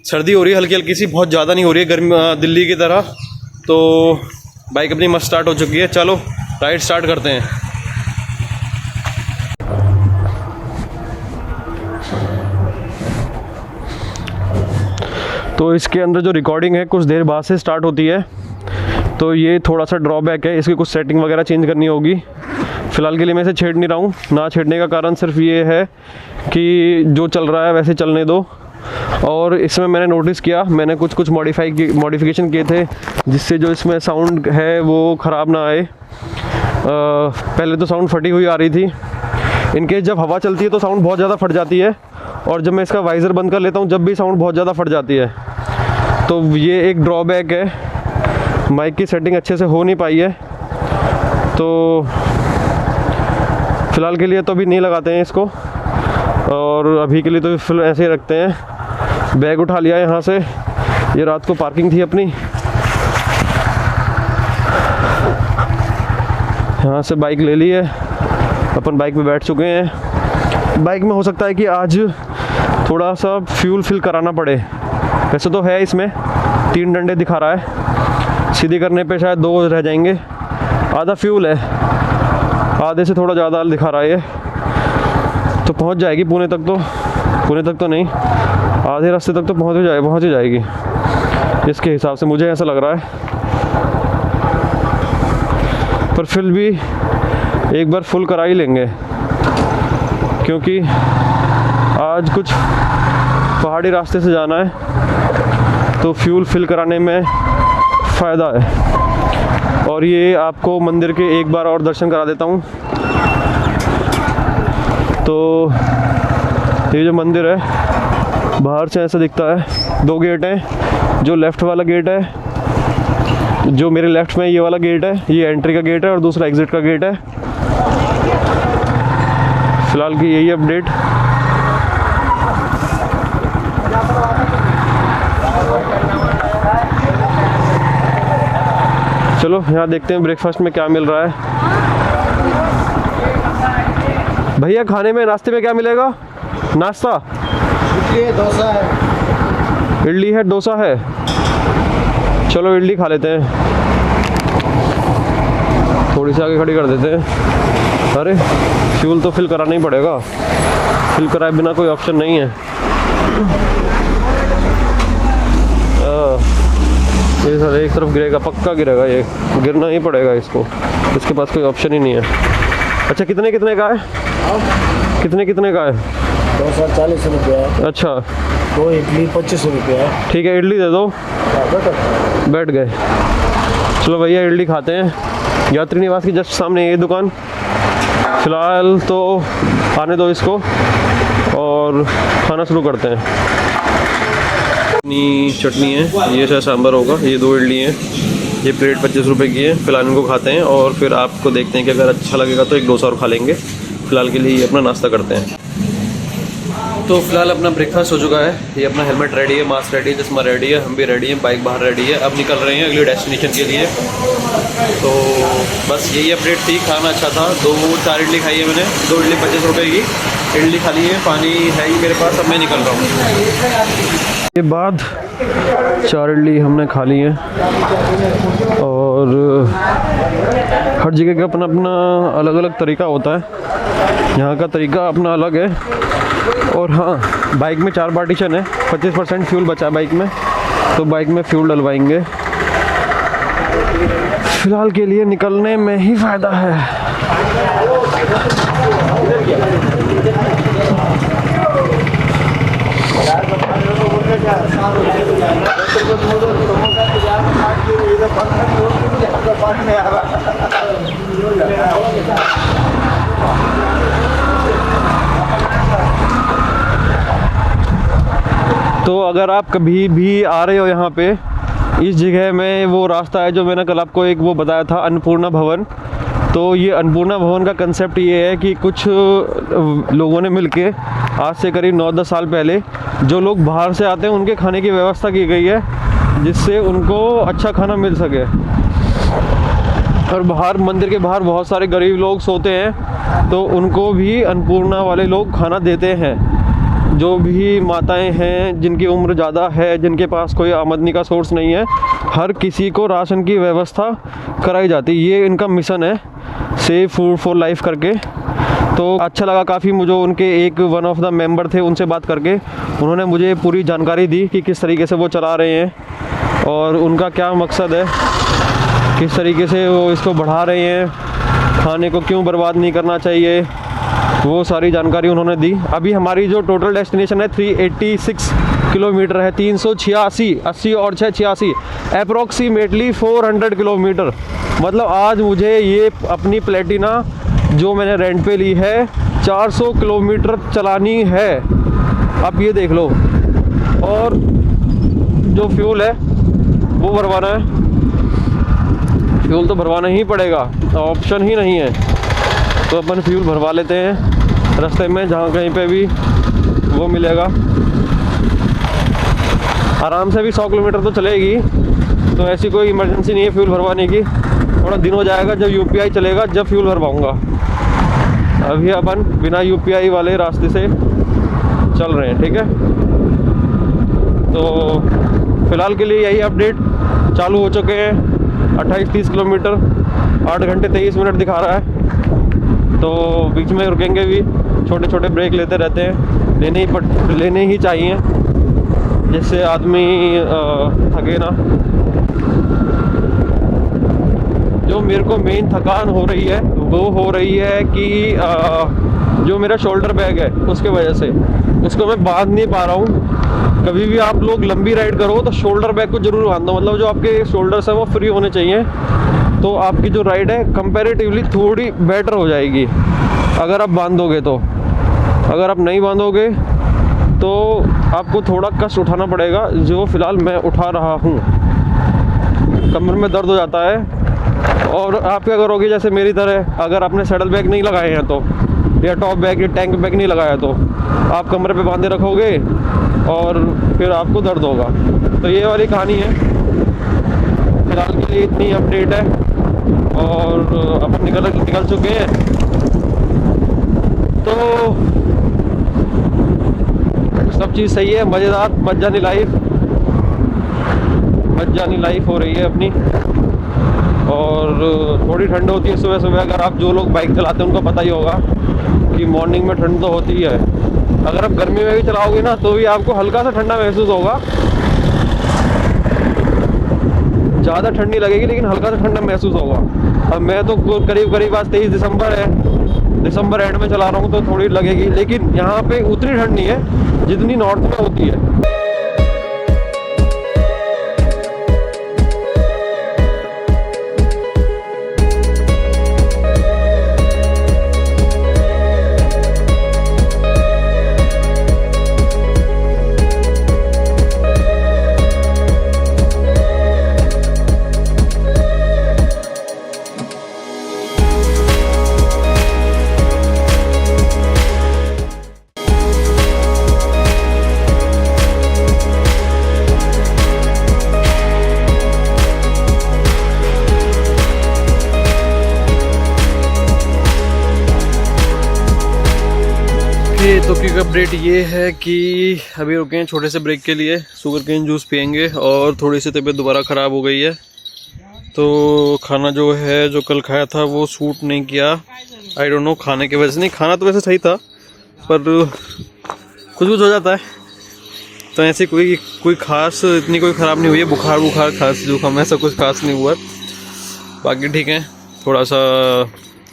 सर्दी हो रही है हल्की हल्की सी, बहुत ज़्यादा नहीं हो रही है गर्मी दिल्ली की तरह। तो बाइक अपनी मस्त स्टार्ट हो चुकी है, चलो राइड स्टार्ट करते हैं। तो इसके अंदर जो रिकॉर्डिंग है कुछ देर बाद से स्टार्ट होती है, तो ये थोड़ा सा ड्रॉबैक है, इसकी कुछ सेटिंग वगैरह चेंज करनी होगी। फ़िलहाल के लिए मैं इसे छेड़ नहीं रहा हूँ, ना छेड़ने का कारण सिर्फ ये है कि जो चल रहा है वैसे चलने दो। और इसमें मैंने नोटिस किया, मैंने कुछ मॉडिफिकेशन किए थे जिससे जो इसमें साउंड है वो ख़राब ना आए। पहले तो साउंड फटी हुई आ रही थी, इनकेस जब हवा चलती है तो साउंड बहुत ज़्यादा फट जाती है, और जब मैं इसका वाइज़र बंद कर लेता हूँ जब भी साउंड बहुत ज़्यादा फट जाती है। तो ये एक ड्रॉबैक है, माइक की सेटिंग अच्छे से हो नहीं पाई है। तो फ़िलहाल के लिए तो अभी नहीं लगाते हैं इसको, और अभी के लिए तो फिर ऐसे ही रखते हैं। बैग उठा लिया यहाँ से, ये रात को पार्किंग थी अपनी, यहाँ से बाइक ले ली है, अपन बाइक पे बैठ चुके हैं। बाइक में हो सकता है कि आज थोड़ा सा फ्यूल फिल कराना पड़े, वैसे तो है इसमें 3 डंडे दिखा रहा है, सीधी करने पे शायद 2 रह जाएंगे। आधा फ्यूल है, आधे से थोड़ा ज़्यादा दिखा रहा है ये, तो पहुंच जाएगी पुणे तक तो नहीं, आधे रास्ते तक तो पहुंच ही जाएगी इसके हिसाब से, मुझे ऐसा लग रहा है। पर फिर भी एक बार फुल करा ही लेंगे, क्योंकि आज कुछ पहाड़ी रास्ते से जाना है, तो फ्यूल फिल कराने में फ़ायदा है। और ये आपको मंदिर के एक बार और दर्शन करा देता हूँ। तो ये जो मंदिर है बाहर से ऐसा दिखता है, 2 गेट हैं। जो लेफ़्ट वाला गेट है, जो मेरे लेफ़्ट में ये वाला गेट है, ये एंट्री का गेट है, और दूसरा एग्ज़िट का गेट है। फ़िलहाल की यही अपडेट। चलो यहाँ देखते हैं ब्रेकफास्ट में क्या मिल रहा है। भैया खाने में नाश्ते में क्या मिलेगा? नाश्ता इडली है, डोसा है। इडली है, डोसा है, चलो इडली खा लेते हैं। थोड़ी सी आगे खड़ी कर देते हैं। अरे फ्यूल तो फिल कराना ही पड़ेगा, फिल कराए बिना कोई ऑप्शन नहीं है। ये सर एक तरफ गिरेगा, पक्का गिरेगा, ये गिरना ही पड़ेगा इसको, इसके पास कोई ऑप्शन ही नहीं है। अच्छा कितने का है? कितने का है? डोसा 40 रुपये है। अच्छा 2 इडली 25 रुपये है। ठीक है इडली दे दो, बैठ गए। चलो भैया इडली खाते हैं। यात्री निवास की जस्ट सामने ये दुकान। फ़िलहाल तो आने दो इसको और खाना शुरू करते हैं। चटनी है, ये शायद सांभर होगा। ये 2 इडली हैं, ये प्लेट 25 रुपये की है। फ़िलहाल इनको खाते हैं और फिर आपको देखते हैं कि अगर अच्छा लगेगा तो एक डोसा और खा लेंगे। फ़िलहाल के लिए ये अपना नाश्ता करते हैं। तो फ़िलहाल अपना ब्रेकफास्ट हो चुका है। ये अपना हेलमेट रेडी है, मास्क रेडी है, चश्मा रेडी है, हम भी रेडी हैं, बाइक बाहर रेडी है। अब निकल रहे हैं अगले डेस्टिनेशन के लिए। तो बस यही अपडेट थी। खाना अच्छा था। 4 इडली खाई है मैंने, 2 इडली 25 रुपये की इडली खा ली है। पानी है ही मेरे पास, अब मैं निकल रहा हूँ। के बाद 4 इडली हमने खा ली हैं, और हर जगह का अपना अपना अलग अलग तरीका होता है। यहाँ का तरीका अपना अलग है। और हाँ, बाइक में 4 पार्टीशन है, 25% फ्यूल बचा है बाइक में, तो बाइक में फ्यूल डलवाएंगे। फ़िलहाल के लिए निकलने में ही फ़ायदा है। तो अगर आप कभी भी आ रहे हो यहाँ पे, इस जगह में वो रास्ता है जो मैंने कल आपको एक वो बताया था, अन्नपूर्णा भवन। तो ये अन्नपूर्णा भवन का कंसेप्ट ये है कि कुछ लोगों ने मिलके आज से करीब 9-10 साल पहले जो लोग बाहर से आते हैं उनके खाने की व्यवस्था की गई है, जिससे उनको अच्छा खाना मिल सके। और बाहर मंदिर के बाहर बहुत सारे गरीब लोग सोते हैं, तो उनको भी अन्नपूर्णा वाले लोग खाना देते हैं, जो भी माताएं हैं जिनकी उम्र ज़्यादा है, जिनके पास कोई आमदनी का सोर्स नहीं है, हर किसी को राशन की व्यवस्था कराई जाती है। ये इनका मिशन है, सेव फूड फॉर लाइफ करके। तो अच्छा लगा काफ़ी मुझे, उनके एक वन ऑफ द मेंबर थे, उनसे बात करके उन्होंने मुझे पूरी जानकारी दी कि किस तरीके से वो चला रहे हैं और उनका क्या मकसद है, किस तरीके से वो इसको बढ़ा रहे हैं, खाने को क्यों बर्बाद नहीं करना चाहिए, वो सारी जानकारी उन्होंने दी। अभी हमारी जो टोटल डेस्टिनेशन है 386 किलोमीटर है, 386, 80 और 6 86, अप्रॉक्सीमेटली 400 किलोमीटर। मतलब आज मुझे ये अपनी प्लेटिना जो मैंने रेंट पे ली है 400 किलोमीटर चलानी है। अब ये देख लो, और जो फ्यूल है वो भरवाना है, फ्यूल तो भरवाना ही पड़ेगा, ऑप्शन ही नहीं है। तो अपन फ्यूल भरवा लेते हैं रास्ते में, जहाँ कहीं पे भी वो मिलेगा। आराम से भी 100 किलोमीटर तो चलेगी, तो ऐसी कोई इमरजेंसी नहीं है फ्यूल भरवाने की। थोड़ा दिन हो जाएगा जब यूपीआई चलेगा, जब फ्यूल भरवाऊँगा। अभी अपन बिना यूपीआई वाले रास्ते से चल रहे हैं, ठीक है। तो फ़िलहाल के लिए यही अपडेट, चालू हो चुके हैं 28-30 किलोमीटर, 8 घंटे 23 मिनट दिखा रहा है। तो बीच में रुकेंगे भी, छोटे छोटे ब्रेक लेते रहते हैं, लेने ही चाहिए, जिससे आदमी थके ना। जो मेरे को मेन थकान हो रही है वो हो रही है कि जो मेरा शोल्डर बैग है उसके वजह से उसको मैं बांध नहीं पा रहा हूँ। कभी भी आप लोग लंबी राइड करो तो शोल्डर बैग को ज़रूर बांधो, मतलब जो आपके शोल्डर्स हैं वो फ्री होने चाहिए, तो आपकी जो राइड है कंपैरेटिवली थोड़ी बेटर हो जाएगी अगर आप बांधोगे। तो अगर आप नहीं बांधोगे तो आपको थोड़ा कष्ट उठाना पड़ेगा, जो फ़िलहाल मैं उठा रहा हूँ। कमर में दर्द हो जाता है। और आप क्या करोगे, जैसे मेरी तरह अगर आपने सैडल बैग नहीं लगाए हैं तो, या टॉप बैग या टैंक बैग नहीं लगाया तो आप कमर पे बांधे रखोगे और फिर आपको दर्द होगा। तो ये वाली कहानी है। फिलहाल के लिए इतनी अपडेट है और अपन निकल चुके हैं। तो सब चीज़ सही है, मज़ेदार मज्जानी लाइफ हो रही है अपनी। और थोड़ी ठंड होती है सुबह सुबह, अगर आप जो लोग बाइक चलाते हैं उनको पता ही होगा कि मॉर्निंग में ठंड तो होती ही है। अगर आप गर्मी में भी चलाओगे ना तो भी आपको हल्का सा ठंडा महसूस होगा, ज़्यादा ठंड नहीं लगेगी लेकिन हल्का सा ठंडा महसूस होगा। अब मैं तो करीब आज 23 दिसंबर है, दिसंबर एंड में चला रहा हूँ तो थोड़ी लगेगी, लेकिन यहाँ पे उतनी ठंड नहीं है जितनी नॉर्थ में होती है। तो क्विक अपडेट ये है कि अभी रुके हैं छोटे से ब्रेक के लिए, शुगर केन जूस पियेंगे और थोड़ी सी तबीयत दोबारा ख़राब हो गई है। तो खाना जो है जो कल खाया था वो सूट नहीं किया, आई डोंट नो खाने की वजह से। नहीं, खाना तो वैसे सही था पर कुछ हो जाता है। तो ऐसी कोई खास इतनी कोई ख़राब नहीं हुई है, बुखार खांसी जुकाम ऐसा कुछ खास नहीं हुआ। बाकी ठीक है, थोड़ा सा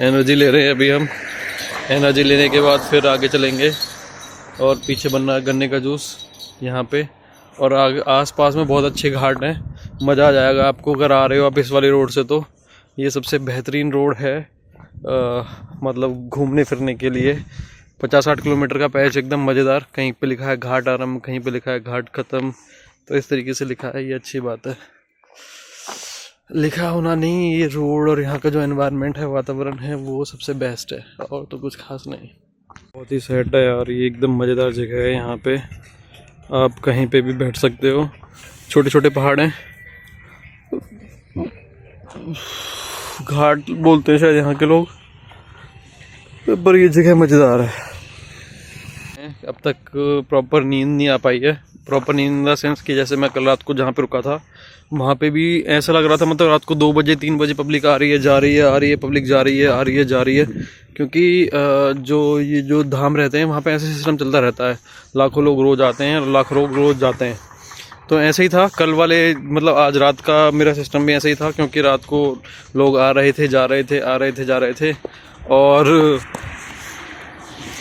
एनर्जी ले रहे हैं अभी हम। एनर्जी लेने के बाद फिर आगे चलेंगे और पीछे बनना गन्ने का जूस यहाँ पे। और आसपास में बहुत अच्छे घाट हैं, मज़ा आ जाएगा आपको अगर आ रहे हो आप इस वाली रोड से। तो ये सबसे बेहतरीन रोड है मतलब घूमने फिरने के लिए। 50-60 किलोमीटर का पैच एकदम मज़ेदार। कहीं पे लिखा है घाट आरंभ, कहीं पे लिखा है घाट ख़त्म, तो इस तरीके से लिखा है, ये अच्छी बात है। लिखा होना नहीं, ये रोड और यहाँ का जो एनवायरनमेंट है, वातावरण है, वो सबसे बेस्ट है, और तो कुछ खास नहीं। बहुत ही सेट है यार, ये एकदम मज़ेदार जगह है। यहाँ पे आप कहीं पे भी बैठ सकते हो, छोटे छोटे पहाड़ हैं, घाट बोलते हैं शायद यहाँ के लोग, पर ये जगह मज़ेदार है। अब तक प्रॉपर नींद नहीं आ पाई है। प्रॉपर नींद इन द सेंस कि जैसे मैं कल रात को जहाँ पे रुका था वहाँ पे भी ऐसा लग रहा था, मतलब रात को 2 बजे 3 बजे पब्लिक आ रही है जा रही है, आ रही है, पब्लिक जा रही है आ रही है जा रही है। क्योंकि जो धाम रहते हैं वहाँ पे ऐसे सिस्टम चलता रहता है, लाखों लोग रोज़ आते हैं और लाखों लोग रोज़ जाते हैं। तो ऐसे ही था कल वाले, मतलब आज रात का मेरा सिस्टम भी ऐसे ही था, क्योंकि रात को लोग आ रहे थे जा रहे थे, आ रहे थे जा रहे थे। और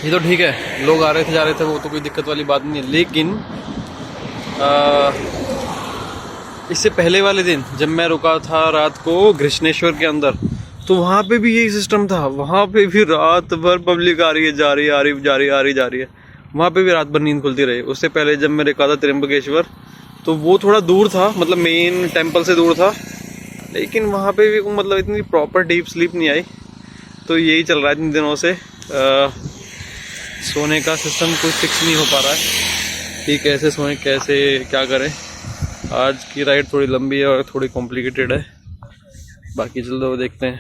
ये तो ठीक है, लोग आ रहे थे जा रहे थे, वो तो कोई दिक्कत वाली बात नहीं है। लेकिन इससे पहले वाले दिन जब मैं रुका था रात को घृष्णेश्वर के अंदर, तो वहाँ पे भी यही सिस्टम था। वहाँ पे भी रात भर पब्लिक आ रही है जा रही है, आ रही जा रही है, आ रही जा रही है। वहाँ पे भी रात भर नींद खुलती रही। उससे पहले जब मैं रुका था त्र्यंबकेश्वर, तो वो थोड़ा दूर था, मतलब मेन टेम्पल से दूर था, लेकिन वहाँ पे भी मतलब इतनी प्रॉपर डीप स्लीप नहीं आई। तो यही चल रहा है इन दिनों से। सोने का सिस्टम कुछ फिक्स नहीं हो पा रहा है कि कैसे सोएं, कैसे क्या करें। आज की राइड थोड़ी लंबी है और थोड़ी कॉम्प्लिकेटेड है। बाकी चल दो देखते हैं।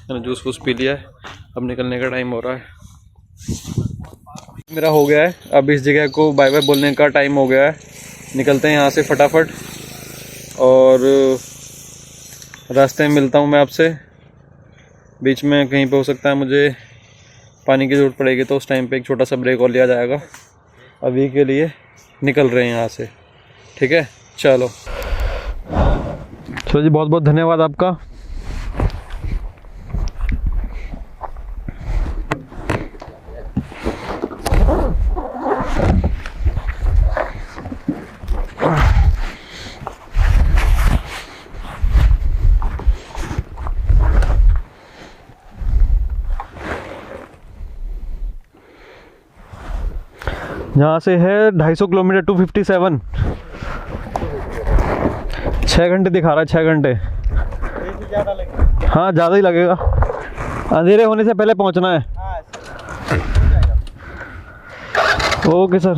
मैंने जूस वूस पी लिया है, अब निकलने का टाइम हो रहा है। मेरा हो गया है, अब इस जगह को बाय बाय बोलने का टाइम हो गया है। निकलते हैं यहाँ से फटाफट, और रास्ते में मिलता हूँ मैं आपसे। बीच में कहीं पे हो सकता है मुझे पानी की ज़रूरत पड़ेगी, तो उस टाइम पे एक छोटा सा ब्रेक और लिया जाएगा। अभी के लिए निकल रहे हैं यहाँ से, ठीक है। चलो जी, बहुत बहुत धन्यवाद आपका। यहाँ से है 250 किलोमीटर 257, 6 घंटे दिखा रहा है, 6 घंटे। हाँ ज़्यादा ही लगेगा, अंधेरे होने से पहले पहुँचना है। Okay sir.